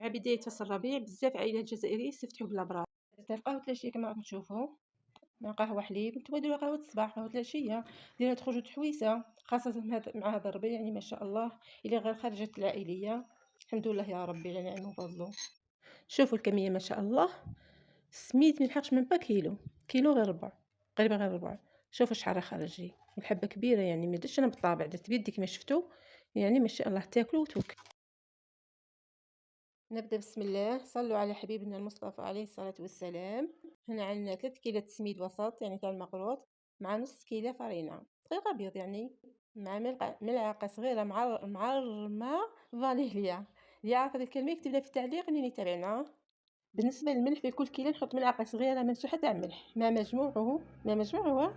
مع بداية فصل الربيع بزاف عائلات جزائرية يستفتحوا بالأبراج. القهوة العشية كما راكم تشوفوا، مع قهوة حليب. نتوما ديروا قهوة الصباح، قهوة العشية، ديروها تخرجوا تحويسة، خاصة مع هذا الربيع يعني ما شاء الله. إلى غير خرجت العائلية، الحمد لله يا ربي على نعمه وفضله. شوفوا الكمية ما شاء الله. السميد ميلحقش من با كيلو، كيلو غير ربع، قريبة غير ربع. شوفوا شحال خرج لي، الحبة كبيرة يعني ما درتش انا بالطابع، درت بيدي كما شفتوا. يعني ما شاء الله تاكلوا وتوكل. نبدأ بسم الله، صلوا على حبيبنا المصطفى عليه الصلاة والسلام. هنا عندنا 3 كيلو سميد وسط يعني تاع المقروط، مع نص كيلو فرينة دقيق أبيض يعني، مع ملعقة صغيرة معرمة فانيليا. اللي يعرف هذه الكلمة يكتب لها في التعليق انني تابعنا. بالنسبة للملح في كل كيلو نحط ملعقة صغيرة ممسوحة تاع ملح، ما مجموعه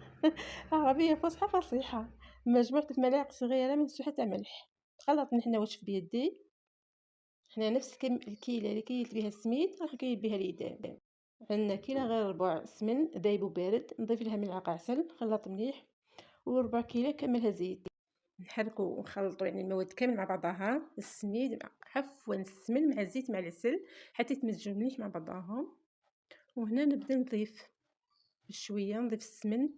عربية فصحى فصيحة. مجموعة ملاعق صغيرة ممسوحة تاع ملح. خلط نحنا واش بيدي. حنا نفس الكيله اللي كيلت بها السميد راح كيل بها الإدام. عندنا كيلة غير ربع سمن دايب وبارد، نضيف لها ملعقه عسل، نخلط مليح. وربع كيلة كاملها زيت. نحركو ونخلطو يعني المواد كامل مع بعضها، السميد عفوا السمن مع الزيت مع العسل حتى يتمزجوا مليح مع بعضهم. وهنا نبدا نضيف بشويه، نضيف السمن،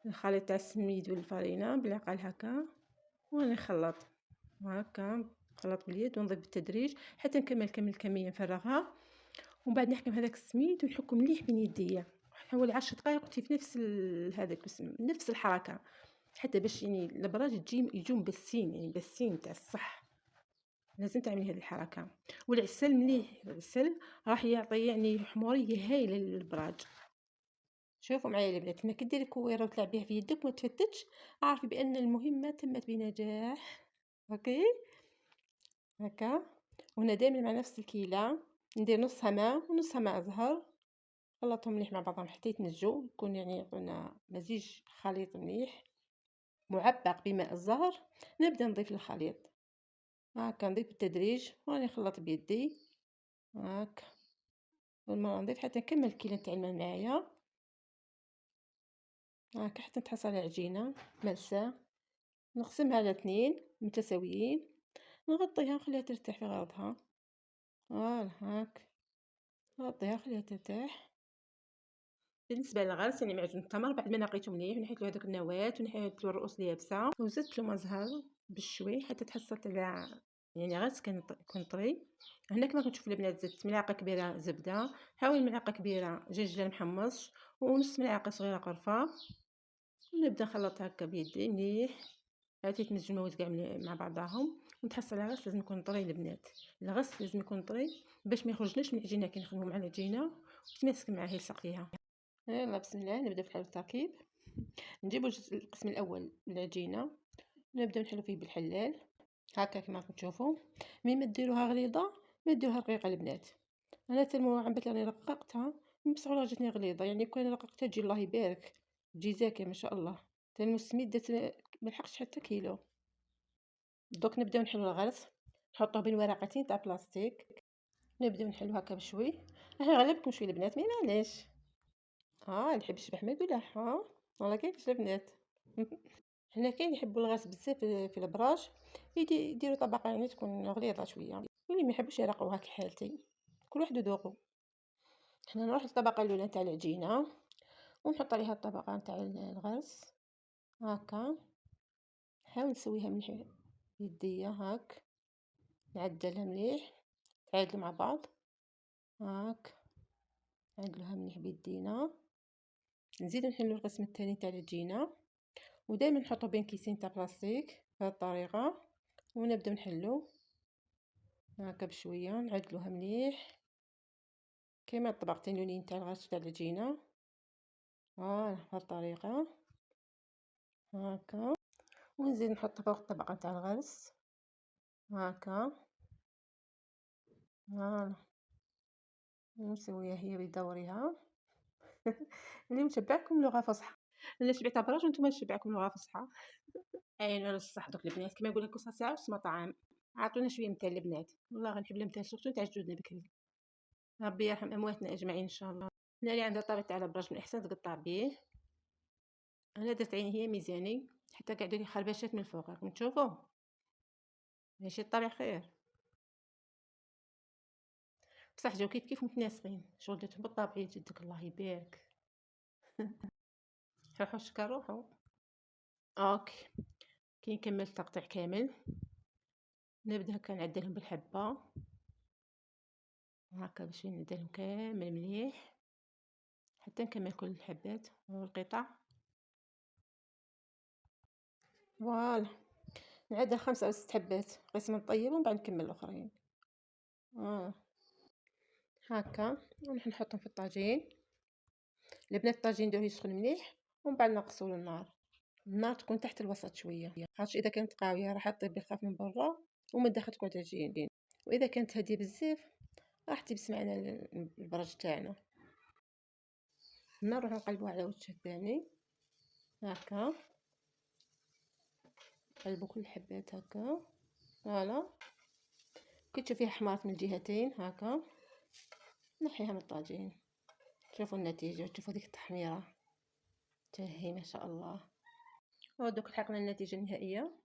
الخليط تاع السميد والفرينه بالعقل هكا، ونخلط هكا، نخلط باليد ونضيف بالتدريج حتى نكمل الكميه نفرغها. ومن بعد نحكم هذاك السميد ونحكو مليح بين يديا حوالي 10 دقائق وقتي في نفس هذاك نفس الحركه، حتى باش يعني الابراج يجوا مبسين، يعني مبسين تاع الصح. لازم تعملي هذه الحركه. والعسل مليح، العسل راح يعطي يعني حموريه هايله للابراج. شوفوا معايا البنات، هنا كديري كويره وتلعب بها في يدك وما تفتتش، اعرفي بان المهمه تمت بنجاح. اوكي هكا. وهنا دائما مع نفس الكيله ندير نصها ماء ونصها ماء زهر، خلطهم مليح مع بعضهم حتى يتمزجوا، يكون يعني يعطونا مزيج خليط مليح معبق بماء الزهر. نبدا نضيف الخليط هكا، نضيف بالتدريج وراني نخلط بيدي هكا، والماء نضيف حتى نكمل الكيله تاع الماء معايا هكا حتى تحصل على عجينه ملسه. نقسمها على 2 متساويين، نغطيها ونخليها ترتاح في غرضها. فوالا هاك، نغطيها خليها ترتاح. بالنسبه للغرس يعني معجون التمر، بعد ما نقيته مليح ونحيت له هذوك النواه ونحيت له الرؤوس اليابسه وزدت له ما زهر بالشوي حتى تحصلت على يعني غرس كان طري. هنا كما كتشوفوا البنات زدت ملعقه كبيره زبده، حوالي ملعقه كبيره جنجال محمص، ونص ملعقه صغيره قرفه. ونبدا نخلط هكا بيدي مليح حتى يتمزجوا المواد كاع مع بعضهم. ونتحصل على الغرس لازم يكون طري البنات، الغرس لازم يكون طري باش ما يخرجناش من العجينه كي نخدموا مع العجينه وتماسك معاه يلصق فيها. يلا بسم الله نبدا في التركيب. نجيبوا القسم الاول من العجينه، نبدا نحلو فيه بالحلال هكا كما راكم تشوفوا. مي ما ديروها غليظه ما ديروها رقيقه البنات. انا تلمو عبت راني رققتها بصح والله جاتني غليظه، يعني كون رققتها تجي الله يبارك، تجي زاكيه ما شاء الله. تلمو السميد دات ما لحقش حتى كيلو. دوك نبداو نحلو الغرس، نحطوه بين ورقتين تاع بلاستيك، نبداو نحلو هكا بشوي. راح غلبكم شويه البنات، ما معليش. نحب الشبح ما يقولح والله كيفاش البنات. حنا كاين يحبوا الغرس بزاف في الابراج، يديروا طبقه يعني تكون غليظه شويه، واللي ما يحبوش يرقوها كحالتي، كل واحد وذوقه. حنا نروح للطبقه الاولى تاع العجينه ونحط عليها الطبقه تاع الغرس هكا. نحاول نسويها مليح بيديا هاك، نعدلها مليح تعادلوا مع بعض هاك، نعدلوها مليح بيدينا. نزيدو نحلو القسم الثاني تاع العجينه، ودائما نحطو بين كيسين تاع بلاستيك بهذه الطريقه، ونبداو نحلو هكا بشويه نعدلوها مليح كما الطبقتين الاولين تاع الغرس تاع العجينه. بهذه الطريقه هكا، ونزيد نحط فوق الطبقه تاع الغرس هكا. نسويها هي بدورها. اللي متبعكم لغه فصحى، انا شبعت براج وانتم تشبعكم لغه فصحى. انا نصح دوك البنات كما يقول لك وصفه ساعه وسما طعام. عطونا شويه مثال البنات، والله غنحب الامثال سورتو تاع جدودنا بكري. ربي يرحم امواتنا اجمعين ان شاء الله. هنا اللي عندها طابع تاع الابراج من الاحسن تقطع به. انا درت عيني هي ميزاني حتى قعدوا لي خربشات من الفوق راكم تشوفوا، ماشي الطبع خير. بصح جاو كيف متناسقين، شغل درتهم بالطبيعي جدك الله يبارك. روحو شكا روحو. اوكي، كي نكمل التقطيع كامل نبدا هكا نعدلهم بالحبه هكا باش نعدلهم كامل مليح حتى نكمل كل الحبات والقطع. فوالا نعدل 5 أو 6 حبات قسم نطيب ومن بعد نكمل الاخرين. هكا ونروح نحطهم في الطاجين. البنات الطاجين نديروه يسخن مليح ومن بعد نقصوا النار تكون تحت الوسط شويه، خاطر اذا كانت قاويه راح تطيب بالخف من برا ومن داخل تكون تعجين، واذا كانت هاديه بزاف راح تبس معنا البرج تاعنا. نروح نقلبوها على وجه الثاني هكا، نقلبوا كل الحبات هكا. فوالا كي تشوفيها حمرت من الجهتين هكا نحيها من الطاجين. شوفوا النتيجه، شوفوا ديك التحميره تاهي ما شاء الله. ودوك لحقنا النتيجه النهائيه.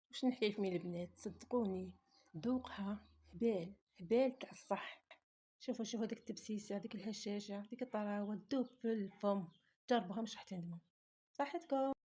واش نحكي لكم يا البنات، صدقوني ذوقها هبال تاع الصح. شوفوا ديك التبسيسه، ديك الهشاشه، ديك الطراوه، تذوب في الفم. جربوها مش راح تندموا. صحتكم.